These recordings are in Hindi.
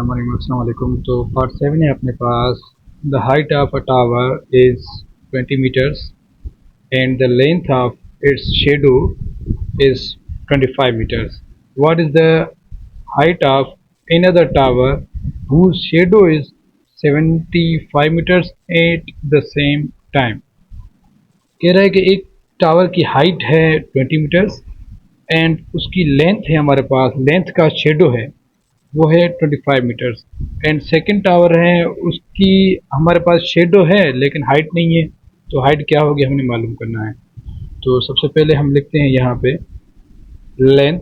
बिस्मिल्लाहिर्रहमानिर्रहीम। तो पार्ट 7 है अपने पास। The height of a tower is 20 metres and the length of its shadow is 25 meters. What is the height of another tower whose shadow is 75 meters at the same time? कह रहा है कि एक टावर की हाइट है 20 मीटर्स एंड उसकी लेंथ है, हमारे पास लेंथ का शेडो है वो है 25 मीटर्स एंड सेकंड टावर है उसकी हमारे पास शेडो है लेकिन हाइट नहीं है। तो हाइट क्या होगी हमने मालूम करना है। तो सबसे पहले हम लिखते हैं यहाँ पे लेंथ,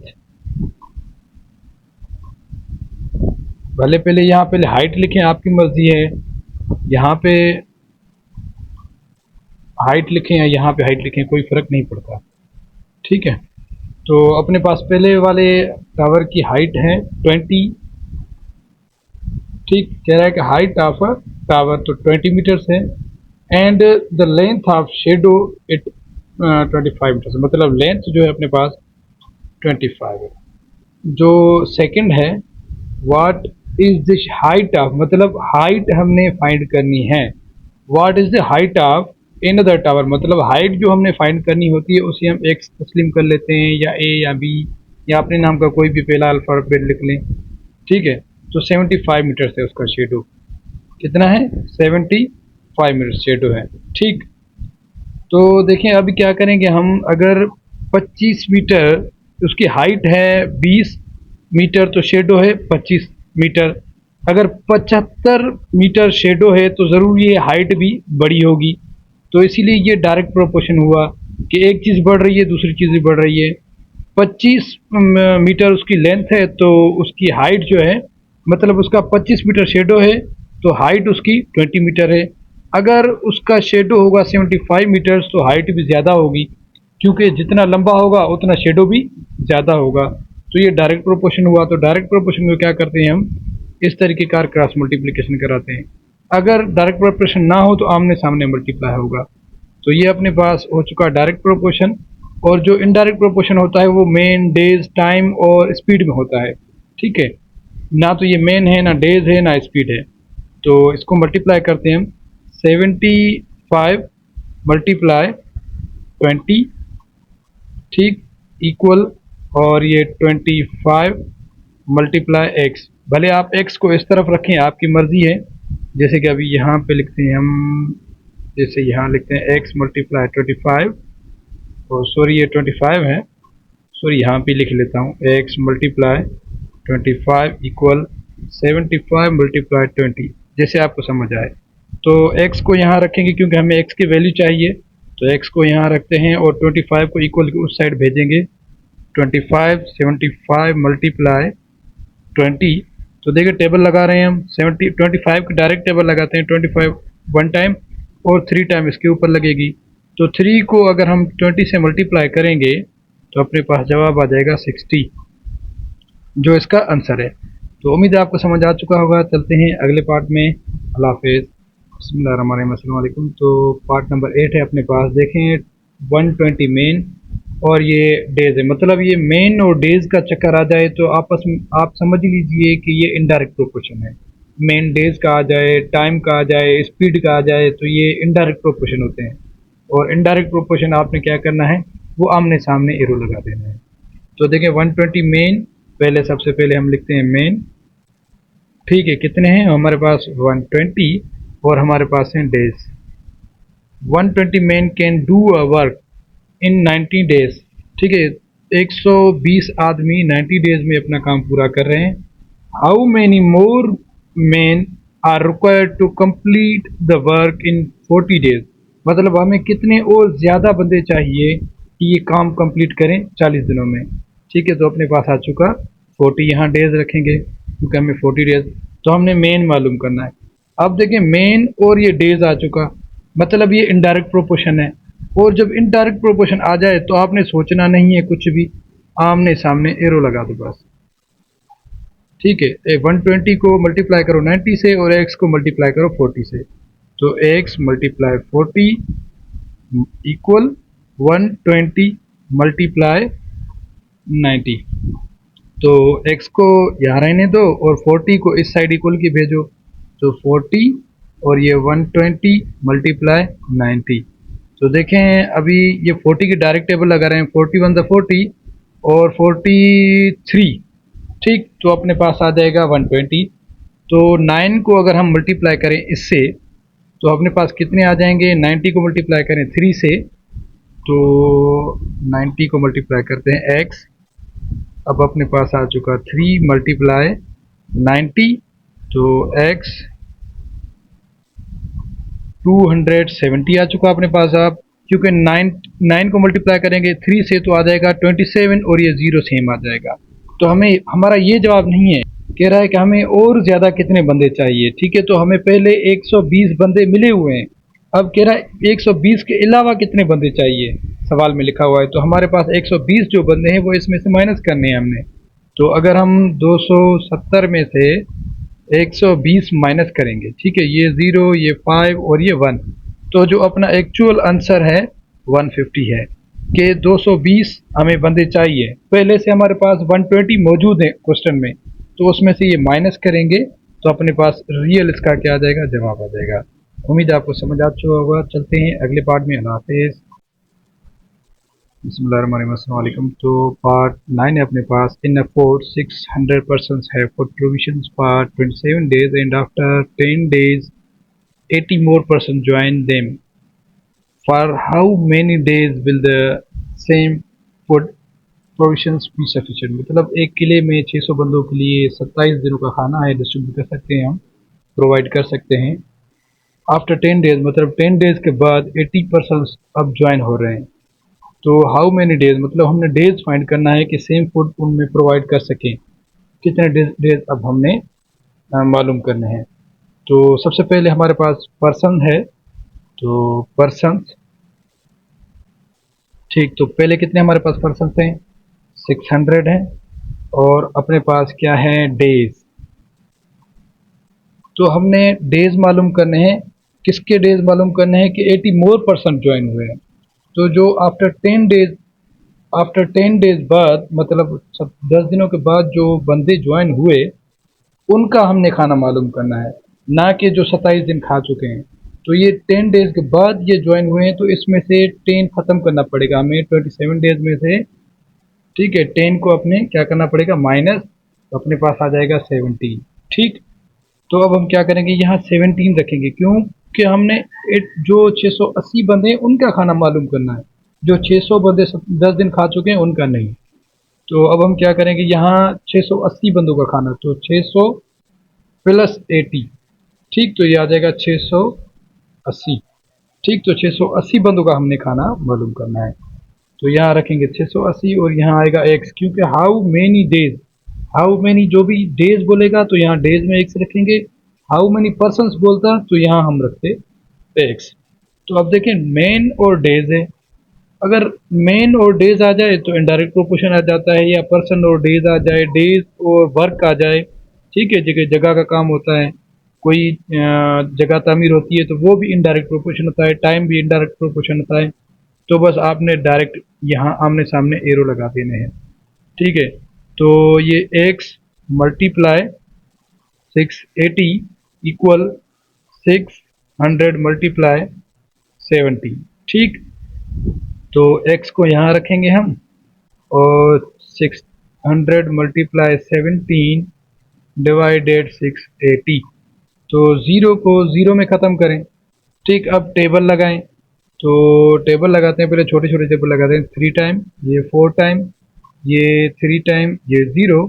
भले पहले यहाँ पे हाइट लिखें आपकी मर्जी है, यहाँ पे हाइट लिखें या यहाँ पे हाइट लिखें कोई फ़र्क नहीं पड़ता, ठीक है। तो अपने पास पहले वाले टावर की हाइट है 20, ठीक। कह रहा है कि हाइट ऑफ अ टावर तो 20 मीटर्स है and the length of shadow it 25 metres, मतलब लेंथ जो है अपने पास 25 है। जो सेकंड है what is the height of, मतलब हाइट हमने फाइंड करनी है। What is the height of another tower, मतलब हाइट जो हमने फाइंड करनी होती है उसे हम एक्स तस्लीम कर लेते हैं या ए या बी या अपने नाम का कोई भी पहला अल्फाबेट लिख लें, ठीक है। तो 75 मीटर्स है उसका शेडो, कितना है 75 मीटर शेडो है, ठीक। तो देखें अभी क्या करेंगे हम, अगर 25 मीटर उसकी हाइट है 20 मीटर तो शेडो है 25 मीटर। अगर 75 मीटर शेडो है तो ज़रूर ये हाइट भी बड़ी होगी। तो इसीलिए ये डायरेक्ट प्रोपोर्शन हुआ कि एक चीज़ बढ़ रही है दूसरी चीज़ भी बढ़ रही है। 25 मीटर उसकी लेंथ है तो उसकी हाइट जो है, मतलब उसका 25 मीटर शेडो है तो हाइट उसकी 20 मीटर है। अगर उसका शेडो होगा 75 मीटर्स तो हाइट भी ज़्यादा होगी, क्योंकि जितना लंबा होगा उतना शेडो भी ज़्यादा होगा। तो ये डायरेक्ट प्रोपोर्शन हुआ। तो डायरेक्ट प्रोपोर्शन में क्या करते हैं हम, इस तरीके का क्रॉस मल्टीप्लिकेशन कराते हैं। अगर डायरेक्ट प्रोपोर्शन ना हो तो आमने सामने मल्टीप्लाई होगा। तो ये अपने पास हो चुका डायरेक्ट प्रोपोर्शन। और जो इनडायरेक्ट प्रोपोर्शन होता है वो मेन, डेज, टाइम और स्पीड में होता है, ठीक है। ना तो ये मेन है, ना डेज है, ना स्पीड है। तो इसको मल्टीप्लाई करते हैं हम, 75 मल्टीप्लाई 20, ठीक, इक्वल, और ये 25 मल्टीप्लाई एक्स। भले आप एक्स को इस तरफ रखें, आपकी मर्ज़ी है। जैसे कि अभी यहाँ पे लिखते हैं हम, जैसे यहाँ लिखते हैं एक्स मल्टीप्लाई 25, और सॉरी ये 25 है, सॉरी यहाँ पे लिख लेता हूँ एक्स मल्टीप्लाई 25 इक्वल 75 मल्टीप्लाई 20, जैसे आपको समझ आए। तो x को यहाँ रखेंगे क्योंकि हमें x की वैल्यू चाहिए, तो x को यहाँ रखते हैं और 25 को इक्वल की उस साइड भेजेंगे। 25 75 मल्टीप्लाई 20, तो देखिए टेबल लगा रहे हैं हम 25 की डायरेक्ट टेबल लगाते हैं। 25 वन टाइम और 3 टाइम इसके ऊपर लगेगी। तो 3 को अगर हम 20 से मल्टीप्लाई करेंगे तो अपने पास जवाब आ जाएगा 60, जो इसका आंसर है। तो उम्मीद है आपको समझ आ चुका होगा। चलते हैं अगले पार्ट में। अल्लाह हाफिज़। बिस्मिल्लाहिर्रहमानिर्रहीम। अस्सलाम वालेकुम। तो पार्ट नंबर 8 है अपने पास। देखें 120 मेन और ये डेज है, मतलब ये मेन और डेज का चक्कर आ जाए तो आपस में आप समझ लीजिए कि ये इनडायरेक्ट प्रोपोर्शन है। मेन डेज का आ जाए, टाइम का आ जाए, स्पीड का आ जाए तो ये इनडायरेक्ट प्रोपोर्शन होते हैं। और इनडायरेक्ट प्रोपोर्शन आपने क्या करना है, वो आमने सामने एरो लगा देना है। तो देखें 120 मेन, पहले सबसे पहले हम लिखते हैं मेन, ठीक है। कितने हैं हमारे पास 120 और हमारे पास हैं days. 120 man can do a work in 90 days, ठीक है। 120 आदमी 90 डेज में अपना काम पूरा कर रहे हैं। How many more man are required to complete the work in 40 days, मतलब हमें कितने और ज़्यादा बंदे चाहिए कि ये काम कंप्लीट करें 40 दिनों में, ठीक है। तो अपने पास आ चुका 40, यहाँ डेज रखेंगे क्योंकि हमें 40 डेज। तो हमने मेन मालूम करना है। अब देखें मेन और ये डेज आ चुका, मतलब ये इनडायरेक्ट प्रोपोर्शन है। और जब इनडायरेक्ट प्रोपोर्शन आ जाए तो आपने सोचना नहीं है कुछ भी, आमने सामने एरो लगा दो बस, ठीक है। 120 को मल्टीप्लाई करो 90 से और x को मल्टीप्लाई करो 40 से, तो x मल्टीप्लाई 40 इक्वल 120 मल्टीप्लाई 90, तो x को यहाँ रहने दो और 40 को इस साइड इक्वल की भेजो, तो 40 और ये 120 मल्टीप्लाई 90। तो देखें अभी ये 40 की डायरेक्ट टेबल लगा रहे हैं, 41 द 40 और 43, ठीक, तो अपने पास आ जाएगा 120। तो 9 को अगर हम मल्टीप्लाई करें इससे तो अपने पास कितने आ जाएंगे, 90 को मल्टीप्लाई करें 3 से तो 90 को मल्टीप्लाई करते हैं x, अब अपने पास आ चुका 3 मल्टीप्लाई 90, तो x 270 आ चुका अपने पास। अब क्योंकि 9 को मल्टीप्लाई करेंगे 3 से तो आ जाएगा 27 और ये 0 सेम आ जाएगा। तो हमें हमारा ये जवाब नहीं है, कह रहा है कि हमें और ज़्यादा कितने बंदे चाहिए, ठीक है। तो हमें पहले 120 बंदे मिले हुए हैं, अब कह रहा है 120 के अलावा कितने बंदे चाहिए, सवाल में लिखा हुआ है। तो हमारे पास 120 जो बंदे हैं वो इसमें से माइनस करने हैं हमने। तो अगर हम 270 में से 120 माइनस करेंगे, ठीक है, ये 0 ये 5 और ये 1, तो जो अपना एक्चुअल आंसर है 150 है कि 220 हमें बंदे चाहिए। पहले से हमारे पास 120 मौजूद है क्वेश्चन में, तो उसमें से ये माइनस करेंगे तो अपने पास रियल इसका क्या आ जाएगा, जवाब आ जाएगा। उम्मीद है आपको समझ आ चुका होगा। चलते हैं अगले पार्ट में। अल्लाह हाफिज़। बिस्मिल्लाहिर्रहमानिर्रहीम। तो पार्ट 9 है अपने पास। इन अ fort 600 persons have food provisions for 27 days and after 10 days 80 more persons join them. For how many days will the same food provisions be sufficient? मतलब एक किले में 600 बंदों के लिए 27 दिनों का खाना है, डिस्ट्रीब्यूट कर सकते हैं हम, प्रोवाइड कर सकते हैं। आफ्टर 10 डेज मतलब 10 डेज के बाद 80 पर्सन्स अब ज्वाइन हो रहे हैं। तो हाउ मैनी डेज मतलब हमने डेज फाइंड करना है कि सेम फूड उनमें प्रोवाइड कर सकें, कितने डेज अब हमने मालूम करने हैं। तो सबसे पहले हमारे पास पर्सन है, तो पर्सन, ठीक, तो पहले कितने हमारे पास पर्सन हैं, 600 हैं, और अपने पास क्या है, डेज। तो हमने डेज मालूम करने हैं, किसके डेज मालूम करने हैं कि 80 मोर पर्सन ज्वाइन हुए हैं। तो जो आफ्टर 10 डेज बाद मतलब 10 दिनों के बाद जो बंदे ज्वाइन हुए उनका हमने खाना मालूम करना है, ना कि जो 27 दिन खा चुके हैं। तो ये 10 डेज के बाद ये ज्वाइन हुए हैं, तो इसमें से 10 ख़त्म करना पड़ेगा हमें 27 डेज में से, ठीक है। 10 को अपने क्या करना पड़ेगा, माइनस, तो अपने पास आ जाएगा 17, ठीक। तो अब हम क्या करेंगे, यहाँ 17 रखेंगे, क्यों कि हमने जो 680 बंदे हैं उनका खाना मालूम करना है, जो 600 बंदे 10 दिन खा चुके हैं उनका नहीं। तो अब हम क्या करेंगे, यहाँ 680 बंदों का खाना, तो 600 प्लस 80, ठीक, तो ये आ जाएगा 680, ठीक। तो 680 बंदों का हमने खाना मालूम करना है। तो यहाँ रखेंगे 680 और यहाँ आएगा एक्स, क्योंकि how many days, how many जो भी डेज बोलेगा तो यहाँ डेज में एक्स रखेंगे, हाउ मेनी पर्सन्स बोलता तो यहाँ हम रखते एक्स। तो अब देखें मेन और डेज है, अगर मेन और डेज आ जाए तो इनडायरेक्ट प्रोपोर्शन आ जाता है, या पर्सन और डेज आ जाए, डेज और वर्क आ जाए, ठीक है, जगह जगह का काम होता है, कोई जगह तामीर होती है तो वो भी इनडायरेक्ट प्रोपोर्शन होता है, टाइम भी इनडायरेक्ट प्रोपोर्शन होता है। तो बस आपने डायरेक्ट यहाँ आमने सामने एरो लगा देने हैं, ठीक है। तो ये x मल्टीप्लाई 680 इक्वल 600 मल्टीप्लाई 70, ठीक। तो x को यहाँ रखेंगे हम, और 600 मल्टीप्लाई 17 डिवाइडेड 680, तो 0 को 0 में ख़त्म करें, ठीक। अब टेबल लगाएं, तो टेबल लगाते हैं, पहले छोटे छोटे टेबल लगाते हैं, 3 टाइम, ये 4 टाइम, ये 3 टाइम, ये 0।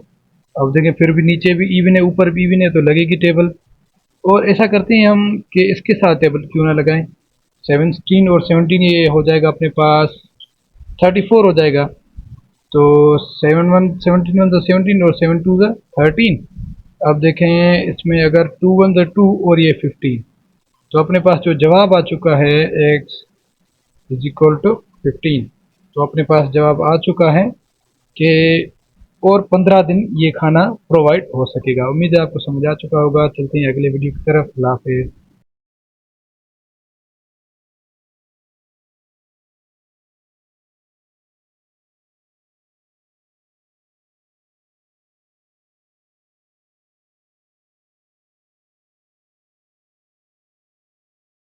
अब देखें फिर भी नीचे भी इवन है ऊपर भी इवन है तो लगेगी टेबल। और ऐसा करते हैं हम कि इसके साथ टेबल क्यों ना लगाएं, 17 और 17 ये हो जाएगा अपने पास 34 हो जाएगा। तो 17 तो 17 और 7 2 13। अब देखें इसमें अगर 2 1 2 और ये 15, तो अपने पास जो जवाब आ चुका है x इज इक्वल टू 15। तो अपने पास जवाब आ चुका है कि और 15 दिन ये खाना प्रोवाइड हो सकेगा। उम्मीद है आपको समझ आ चुका होगा। चलते हैं अगले वीडियो की तरफ। अल्लाह हाफिज़।